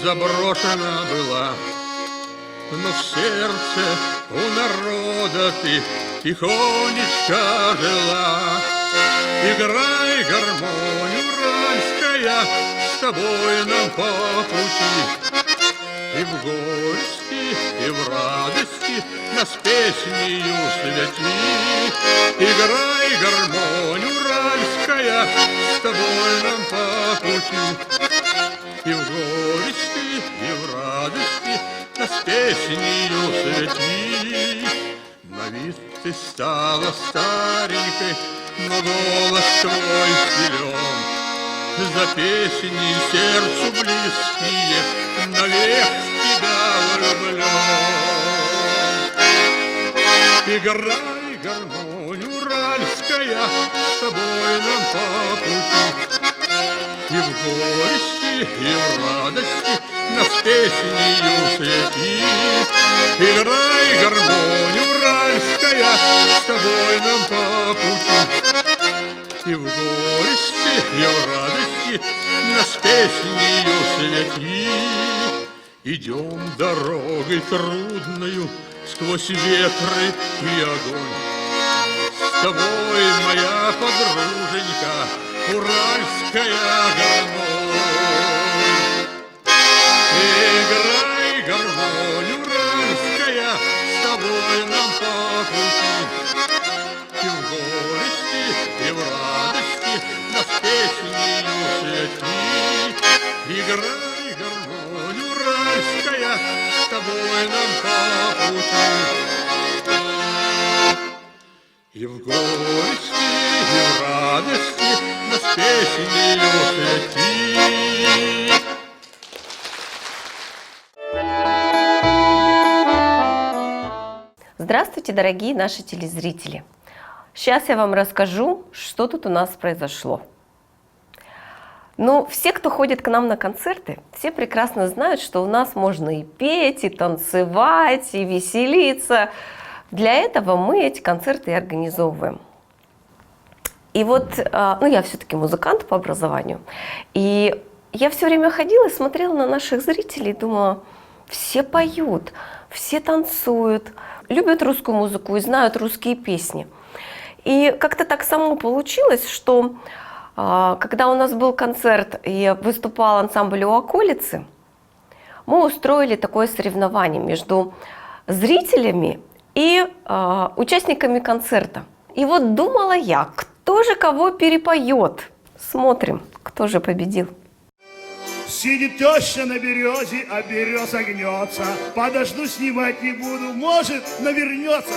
заброшена была, но в сердце у народа ты тихонечко жила. Играй гармонию уральская, с тобой нам по пути. И в горести, и в радости нас песнею святи. Играй гармонию уральская, с тобой нам по пути. И в горести, и в радости нас песнею святи. На вид ты стала старенькой, но голос твой силен. За песни сердцу близкие навек в тебя влюблен. Играй гармонию уральская, с тобой нам по пути. И в горести, и в радости нас песнею свети. Играй гармонию уральская, с тобой нам по пути. И в горести, и в радости нас песнею свети. Идем дорогой трудною сквозь ветры и огонь. С тобой, моя подруженька, уральская гармонь. Играй гармонь уральская, с тобой нам по пути. И в горести, и в радости нас песнею свети. Играй гармонь уральская, с тобой нам по пути. И в горести, и в радости нас песнею свети. Здравствуйте, дорогие наши телезрители! Сейчас я вам расскажу, что тут у нас произошло. Ну, все, кто ходит к нам на концерты, все прекрасно знают, что у нас можно и петь, и танцевать, и веселиться. Для этого мы эти концерты и организовываем. И вот, ну, я все-таки музыкант по образованию, и я все время ходила и смотрела на наших зрителей и думала, все поют, все танцуют, любят русскую музыку и знают русские песни. И как-то так само получилось, что когда у нас был концерт и выступал ансамбль у околицы, мы устроили такое соревнование между зрителями и участниками концерта. И вот думала я, кто же кого перепоет. Смотрим, кто же победил. Сидит теща на березе, а береза гнется. Подожду, снимать не буду, может, навернется.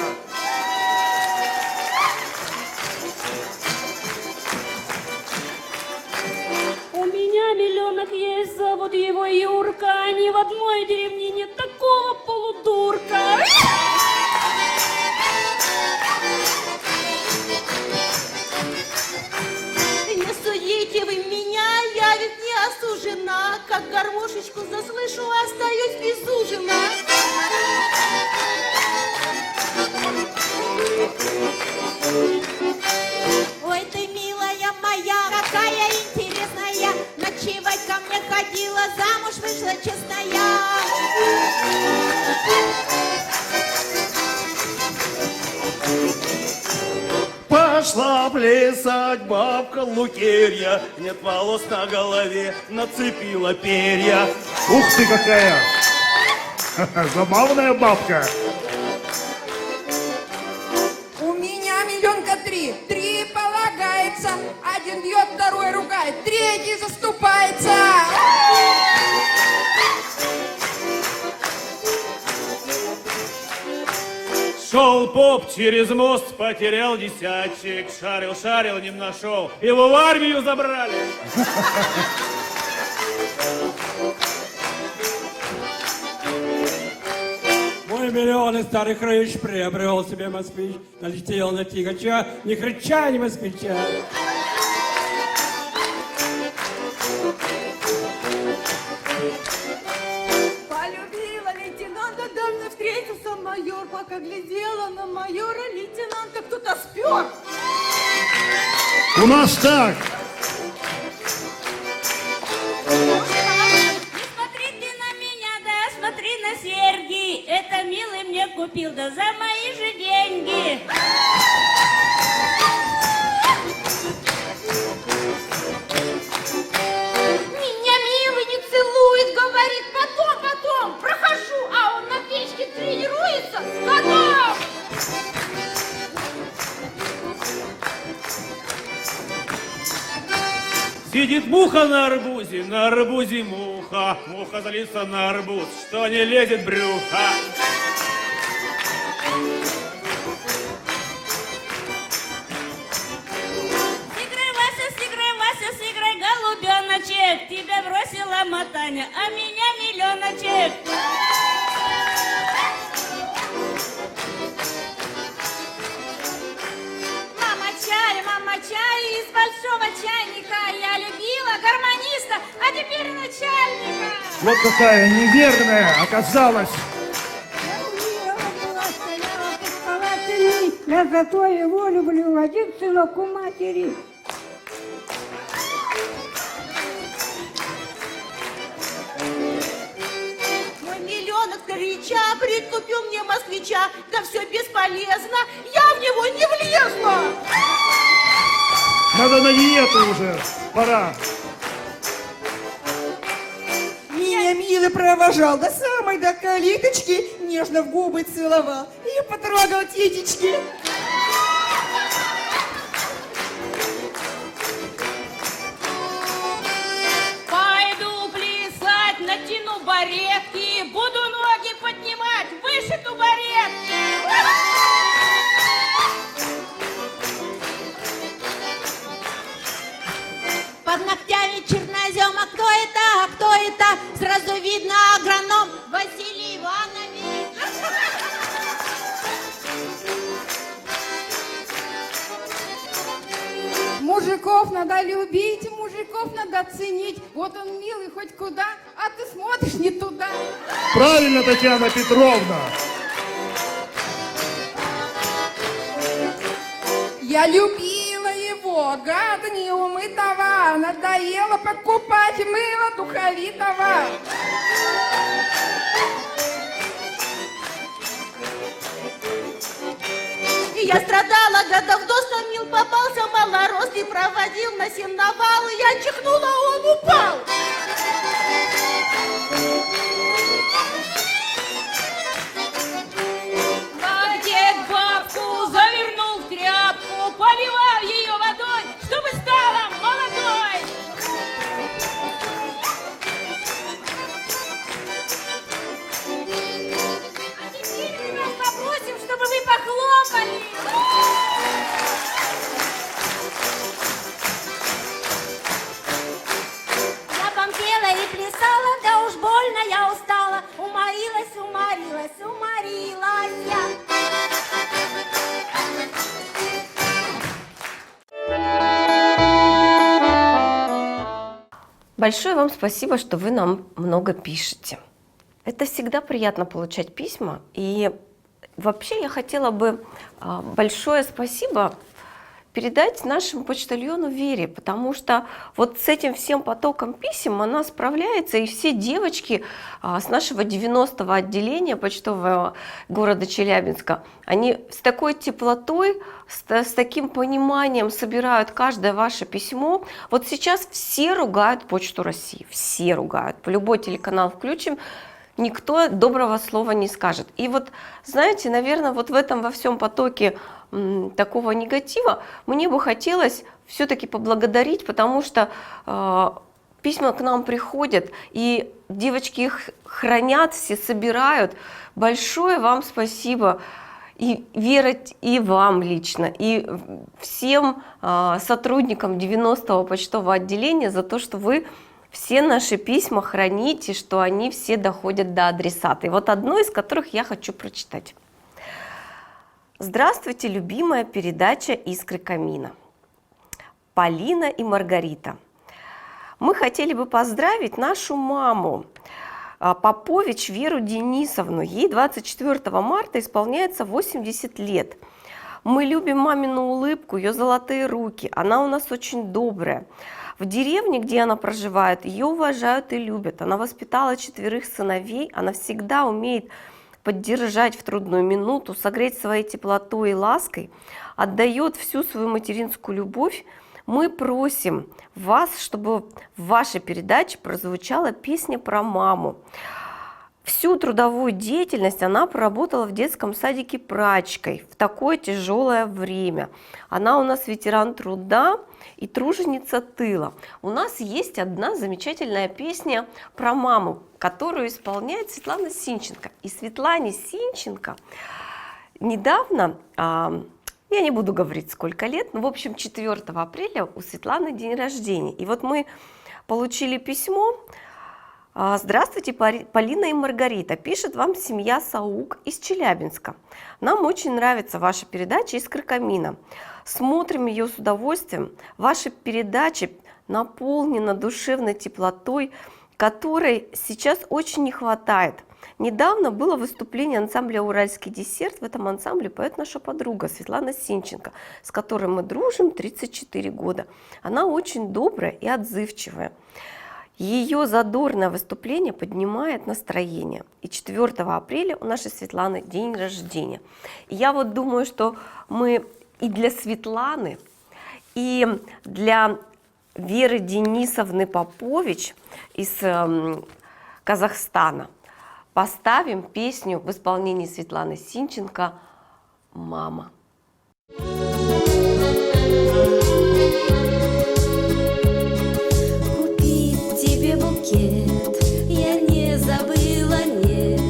У меня миллионок есть, зовут его Юрка. Ни в одной деревне нет такого полудурка. Не судите вы меня, я ведь не осуждена. Как гармошечку заслышу, остаюсь без ужина. Ой, ты, милая моя, какая интересная. Ночевать ко мне ходила, замуж вышла честная. Пошла плясать бабка Лукерья, нет волос на голове, нацепила перья. Ух ты какая! Забавная бабка. У меня миллионка три, три полагается. Один бьет, второй ругает, третий заступается. Шел поп через мост, потерял десятчик. Шарил, шарил, не нашел. Его в армию забрали. Мой миллион из старых рыж приобрел себе москвич. Налетел на тягача, ни крича, ни москвича. Полюбила лейтенанта, да мне встретился майор. Пока глядела на майора, лейтенанта кто-то спер. У нас так. Не смотрите на милый мне купил, да за мои же деньги. Меня милый не целует, говорит, потом, прохожу, а он на печке тренируется с котом. Сидит муха на арбузе муха. Муха злится на арбуз, что не лезет брюха. Сыграй, Вася, сыграй, голубеночек. Тебя бросила мотаня, а меня миллионочек. Мама, чай из большого чайника. Я любила гармониста, а теперь начальника. Вот какая неверная оказалась. Я зато его люблю, один сынок у матери. Мой миллионок горяча прикупил мне москвича. Да все бесполезно, я в него не влезла. Надо на диету уже, пора. Меня милый провожал до самой до калиточки, нежно в губы целовал и потрогал титечки. Пойду плясать, натяну баретки, буду ноги поднимать выше табуретки. Под ногтями чернозем, а кто это, а кто это? Сразу видно агроном Василий Иванович. Мужиков надо любить, мужиков надо ценить. Вот он милый хоть куда, а ты смотришь не туда. Правильно, Татьяна Петровна. Я любила его, гада неумытого, надоело покупать мыло духовитого. И я страдала годов до 100 мил, попался малорослый, проводил на сеновал, и я чихнула, он упал. А дед бабку завернул в тряпку, поливал ее водой, чтобы стала молодой. А теперь мы вас попросим, чтобы вы похлопали. Я вам пела и плясала, да уж больно я устала. Уморилась я. Большое вам спасибо, что вы нам много пишете. Это всегда приятно получать письма. И вообще я хотела бы большое спасибо передать нашему почтальону Вере, потому что вот с этим всем потоком писем она справляется, и все девочки с нашего 90-го отделения почтового города Челябинска, они с такой теплотой, с таким пониманием собирают каждое ваше письмо. Вот сейчас все ругают Почту России, все ругают, по любой телеканал включим, никто доброго слова не скажет. И вот, знаете, наверное, вот в этом во всем потоке такого негатива мне бы хотелось все-таки поблагодарить, потому что письма к нам приходят, и девочки их хранят, все собирают. Большое вам спасибо, и Вера, и вам лично, и всем сотрудникам 90-го почтового отделения за то, что вы все наши письма храните, что они все доходят до адресата. И вот одно из которых я хочу прочитать. Здравствуйте, любимая передача «Искры камина». Полина и Маргарита. Мы хотели бы поздравить нашу маму, Попович Веру Денисовну. Ей 24 марта исполняется 80 лет. Мы любим мамину улыбку, ее золотые руки. Она у нас очень добрая. В деревне, где она проживает, ее уважают и любят. Она воспитала 4 сыновей, она всегда умеет поддержать в трудную минуту, согреть своей теплотой и лаской, отдает всю свою материнскую любовь, мы просим вас, чтобы в вашей передаче прозвучала песня про маму. Всю трудовую деятельность она проработала в детском садике прачкой в такое тяжелое время. Она у нас ветеран труда и труженица тыла. У нас есть одна замечательная песня про маму, которую исполняет Светлана Синченко. И Светлане Синченко недавно, я не буду говорить сколько лет, но в общем 4 апреля у Светланы день рождения. И вот мы получили письмо. Здравствуйте, Полина и Маргарита. Пишет вам семья Саук из Челябинска. Нам очень нравится ваша передача «Искры камина». Смотрим ее с удовольствием. Ваша передача наполнена душевной теплотой, которой сейчас очень не хватает. Недавно было выступление ансамбля «Уральский десерт». В этом ансамбле поет наша подруга Светлана Синченко, с которой мы дружим 34 года. Она очень добрая и отзывчивая. Ее задорное выступление поднимает настроение. И 4 апреля у нашей Светланы день рождения. И я вот думаю, что мы и для Светланы, и для Веры Денисовны Попович из Казахстана поставим песню в исполнении Светланы Синченко «Мама». Я не забыла, нет,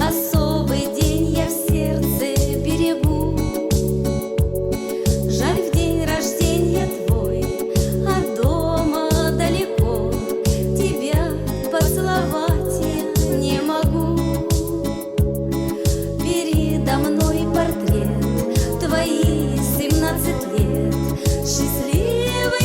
особый день я в сердце берегу. Жаль, в день рождения твой, а дома далеко, тебя поцеловать я не могу. Передо мной портрет твои 17 лет, счастливый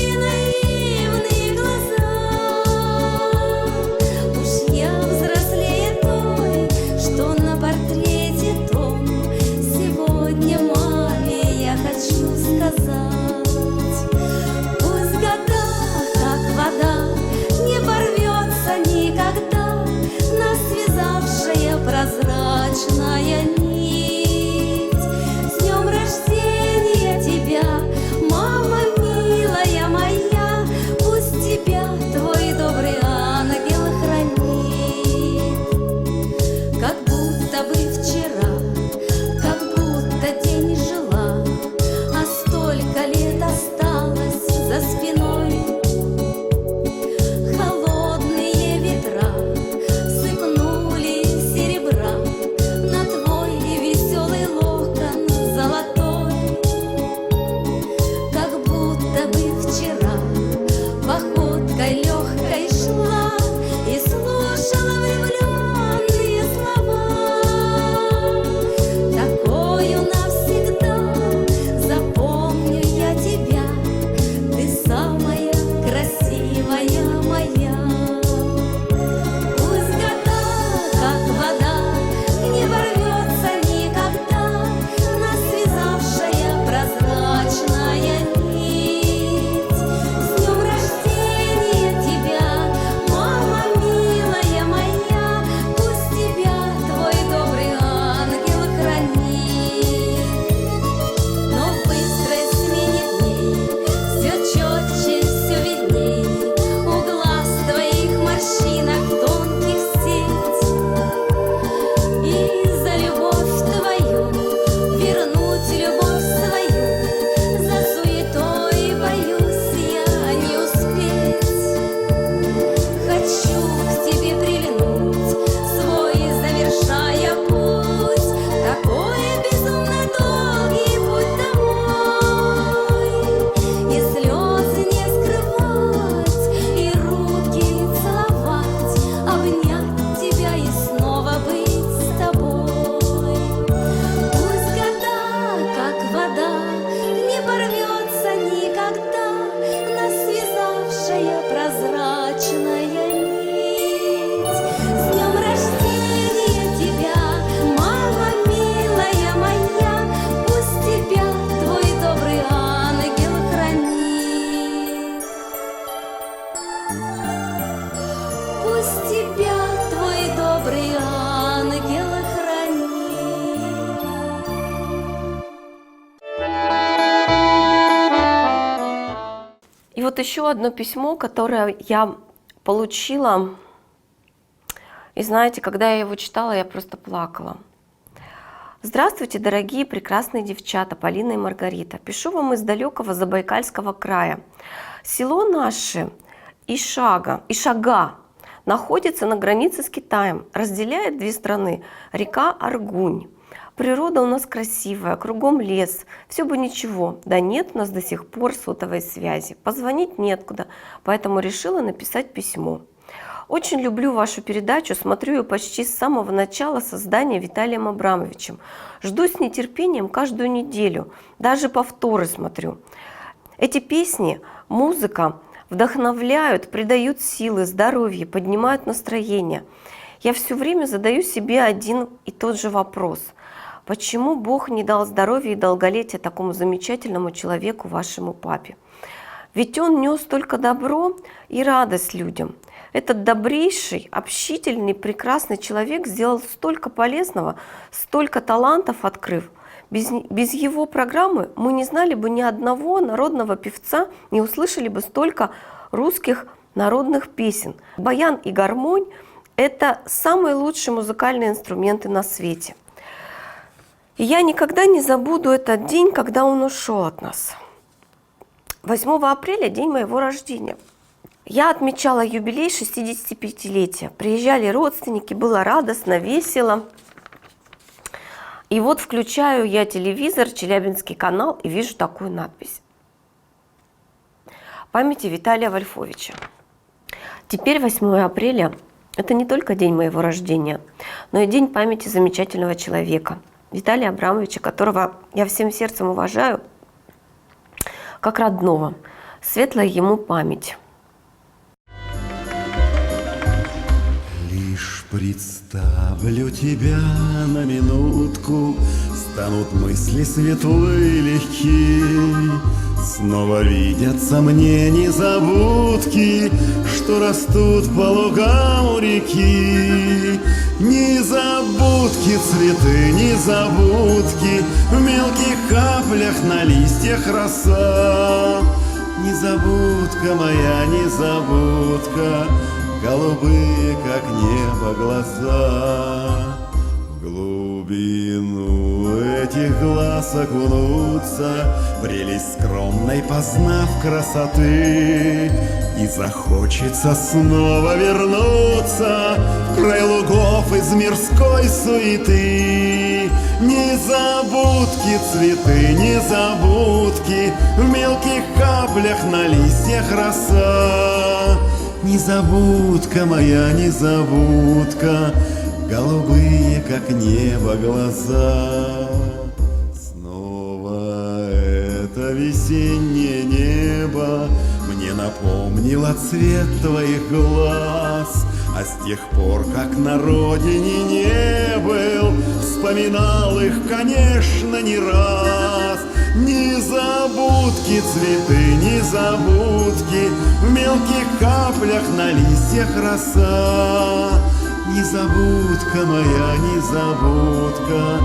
вот еще одно письмо, которое я получила. И знаете, когда я его читала, я просто плакала. Здравствуйте, дорогие прекрасные девчата, Полина и Маргарита. Пишу вам из далекого Забайкальского края. Село наше Ишага находится на границе с Китаем, разделяет две страны, река Аргунь. Природа у нас красивая, кругом лес, все бы ничего, да нет у нас до сих пор сотовой связи, позвонить неоткуда, поэтому решила написать письмо. Очень люблю вашу передачу, смотрю ее почти с самого начала создания Виталием Абрамовичем. Жду с нетерпением каждую неделю, даже повторы смотрю. Эти песни, музыка вдохновляют, придают силы, здоровье, поднимают настроение. Я все время задаю себе один и тот же вопрос. Почему Бог не дал здоровья и долголетия такому замечательному человеку, вашему папе? Ведь он нес только добро и радость людям. Этот добрейший, общительный, прекрасный человек сделал столько полезного, столько талантов открыв. Без его программы мы не знали бы ни одного народного певца, не услышали бы столько русских народных песен. Баян и гармонь – это самые лучшие музыкальные инструменты на свете. И я никогда не забуду этот день, когда он ушел от нас. 8 апреля – день моего рождения. Я отмечала юбилей 65-летия. Приезжали родственники, было радостно, весело. И вот включаю я телевизор, Челябинский канал, и вижу такую надпись. Памяти Виталия Вольфовича. Теперь 8 апреля – это не только день моего рождения, но и день памяти замечательного человека, Виталия Абрамовича, которого я всем сердцем уважаю, как родного. Светлая ему память. Лишь представлю тебя на минутку, станут мысли светлые и легкие. Снова видятся мне незабудки, что растут по лугам у реки. Незабудки, цветы, незабудки, в мелких каплях на листьях роса. Незабудка моя, незабудка, голубые, как небо, глаза. В глубину этих глаз окунуться, прелесть скромной познав красоты, и захочется снова вернуться в край лугов из мирской суеты. Незабудки, цветы, незабудки, в мелких каплях на листьях роса. Незабудка моя, незабудка, голубые, как небо, глаза. Снова это весеннее небо мне напомнило цвет твоих глаз. А с тех пор, как на родине не был, вспоминал их, конечно, не раз. Незабудки, цветы, незабудки, в мелких каплях на листьях роса. Незабудка моя, незабудка,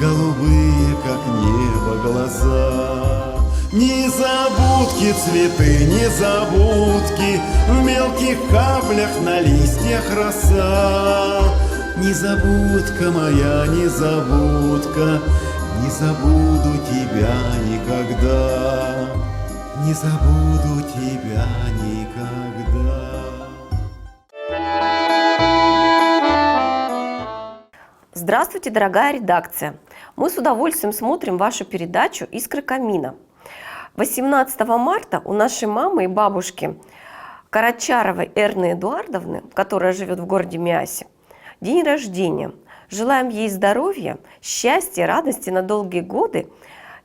голубые, как небо, глаза. Незабудки, цветы, незабудки, в мелких каплях на листьях роса. Незабудка моя, незабудка, не забуду тебя никогда, не забуду тебя никогда. Здравствуйте, дорогая редакция! Мы с удовольствием смотрим вашу передачу «Искры камина». 18 марта у нашей мамы и бабушки Карачаровой Эрны Эдуардовны, которая живет в городе Миасе, день рождения. Желаем ей здоровья, счастья, радости на долгие годы.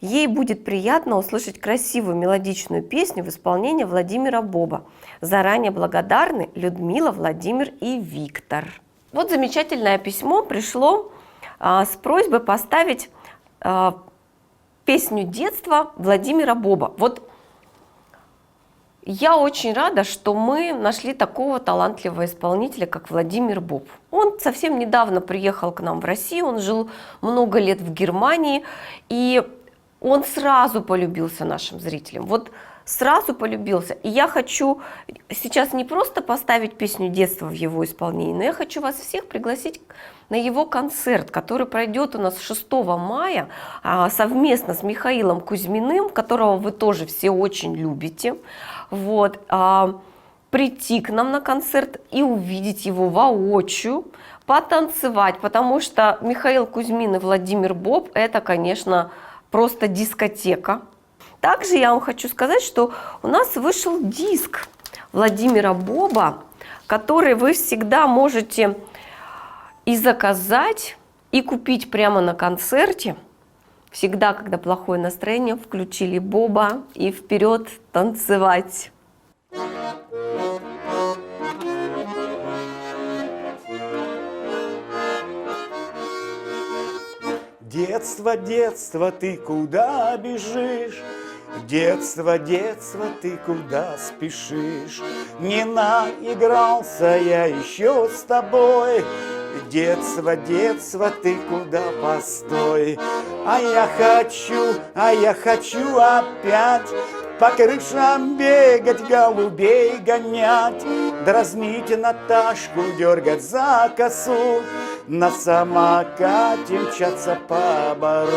Ей будет приятно услышать красивую мелодичную песню в исполнении Владимира Боба. Заранее благодарны Людмила, Владимир и Виктор. Вот замечательное письмо пришло с просьбой поставить песню детства Владимира Боба. Вот я очень рада, что мы нашли такого талантливого исполнителя, как Владимир Боб. Он совсем недавно приехал к нам в Россию, он жил много лет в Германии, и он сразу полюбился нашим зрителям. Вот сразу полюбился. И я хочу сейчас не просто поставить песню детства в его исполнении, но я хочу вас всех пригласить на его концерт, который пройдет у нас 6 мая совместно с Михаилом Кузьминым, которого вы тоже все очень любите. Вот. Прийти к нам на концерт и увидеть его воочию, потанцевать, потому что Михаил Кузьмин и Владимир Боб – это, конечно, просто дискотека. Также я вам хочу сказать, что у нас вышел диск Владимира Боба, который вы всегда можете и заказать, и купить прямо на концерте. Всегда, когда плохое настроение, включили Боба и вперед танцевать. Детство, детство, ты куда бежишь? Детство, детство, ты куда спешишь? Не наигрался я еще с тобой. Детство, детство, ты куда постой? А я хочу опять по крышам бегать, голубей гонять, дразнить Наташку, дергать за косу, на самокате мчаться по бару.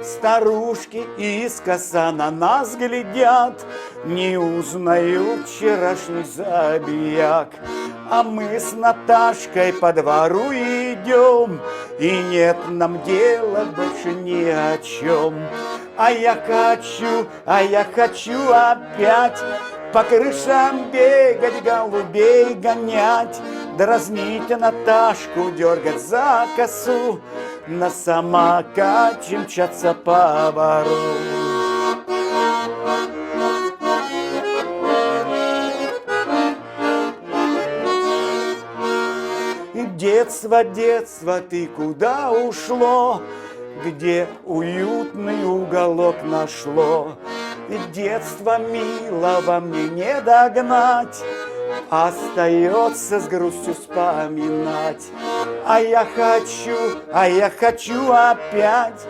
Старушки искоса на нас глядят, не узнают вчерашний забияк. А мы с Наташкой по двору идем, и нет нам дела больше ни о чем. А я хочу опять по крышам бегать, голубей гонять, дразнить Наташку, дергать за косу, на самокате мчаться по бару. Детство, детство, ты куда ушло? Где уютный уголок нашло? Детство милого мне не догнать, остается с грустью вспоминать. А я хочу опять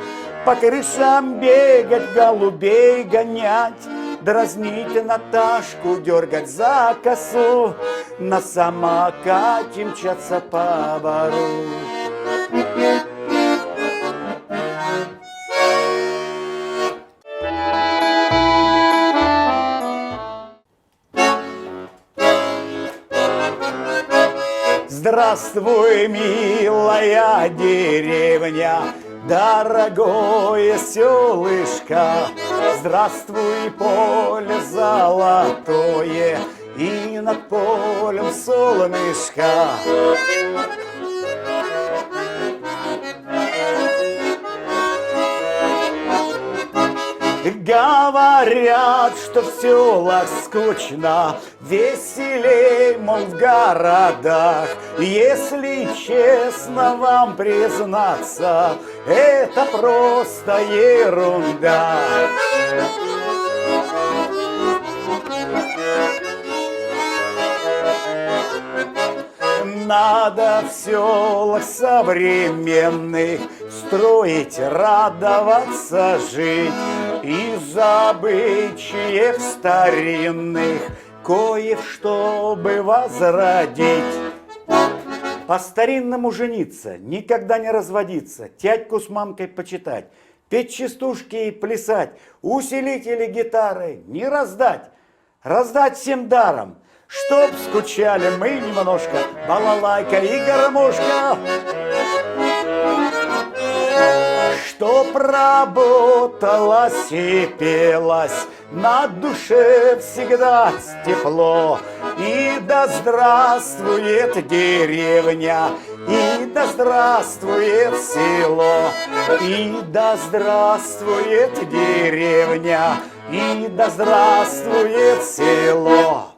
по крышам бегать, голубей гонять, дразнить Наташку, дергать за косу, на самокате мчаться по бару. Здравствуй, милая деревня, дорогое селышко. Здравствуй, поле золотое, и над полем солнышко. Говорят, что в селах скучно, веселей, мол, в городах. Если честно вам признаться, это просто ерунда. Надо в селах современных строить, радоваться, жить, и обычаев старинных кое-что бы возродить. По-старинному жениться, никогда не разводиться, тятьку с мамкой почитать, петь частушки и плясать, усилители гитары не раздать, раздать всем даром, чтоб скучали мы немножко, балалайка и гармошка. Чтоб работалась и пелась, на душе всегда тепло. И да здравствует деревня, и да здравствует село, и да здравствует деревня, и да здравствует село.